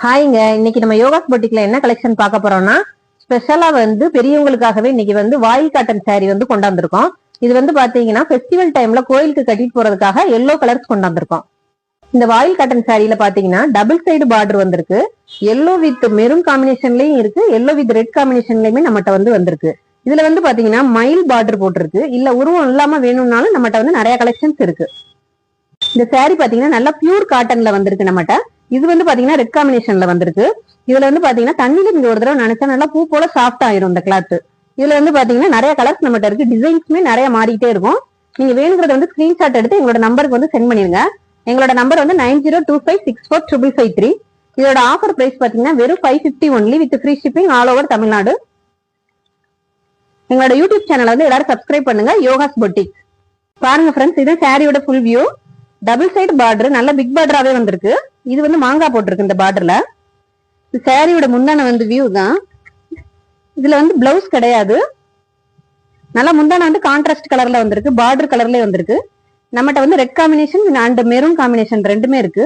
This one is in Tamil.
ஹாய்ங்க, இன்னைக்கு நம்ம யோகாஸ் பொட்டிக்ல என்ன கலெக்ஷன் பார்க்க போறோம்னா ஸ்பெஷலா பெரியவங்களுக்காகவே இன்னைக்கு வாயில் காட்டன் சாரி கொண்டாந்துருக்கோம். இது பாத்தீங்கன்னா ஃபெஸ்டிவல் டைம்ல கோயிலுக்கு கட்டிட்டு போறதுக்காக எல்லோ கலர்ஸ் கொண்டாந்துருக்கோம். இந்த வாயில் காட்டன் சாரியில பாத்தீங்கன்னா டபுள் சைடு பார்டர் வந்திருக்கு. எல்லோ வித் மெரூன் காம்பினேஷன்லயும் இருக்கு, எல்லோ வித் ரெட் காம்பினேஷன்லயுமே நம்மகிட்ட வந்திருக்கு. இதுல பாத்தீங்கன்னா மயில் பார்டர் போட்டிருக்கு. இல்ல உருவம் இல்லாம வேணும்னாலும் நம்மகிட்ட நிறைய கலெக்ஷன்ஸ் இருக்கு. இந்த சாரி பாத்தீங்கன்னா நல்லா பியூர் காட்டன்ல வந்திருக்கு நம்மகிட்ட. இது பாத்தீங்கன்னா ரெட் காம்பினேஷன்ல வந்திருக்கு. இதுல பாத்தீங்கன்னா தண்ணியில நீங்க ஒரு தடவை நினைச்சா நல்லா பூ போல சாஃப்ட் ஆயிரும் இந்த கிளாத். இதுல பாத்தீங்கன்னா நிறைய கலர்ஸ் நம்மகிட்ட இருக்கு. டிசைன்ஸுமே நிறைய மாறிட்டே இருக்கும். நீங்க வேணுங்கிறத ஸ்கிரீன்ஷாட் எடுத்து எங்களோட நம்பருக்கு சென்ட் பண்ணிருங்க. எங்களோட நம்பர் 9025645553. இதோட ஆஃபர் பிரைஸ் பாத்தீங்கன்னா வெறும் 550 only with free shipping all over Tamil Nadu. எங்களோட யூடியூப் சேனல் எல்லாரும் சப்ஸ்கிரைப் பண்ணுங்க, யோகாஸ் பொட்டிக். பாருங்க ஃப்ரெண்ட்ஸ், இது சாரியோட full view. Double side border நல்ல பிக் பார்டராவே வந்திருக்கு. இது மாங்காய் போட்டிருக்கு இந்த பார்டர்ல. சாரியோட முந்தான வியூ தான். இதுல பிளவுஸ் கிடையாது. நல்லா முந்தான கான்ட்ராஸ்ட் கலர்ல வந்திருக்கு, பார்டர் கலர்லயே வந்திருக்கு. நம்மகிட்ட red combination and maroon combination ரெண்டுமே இருக்கு.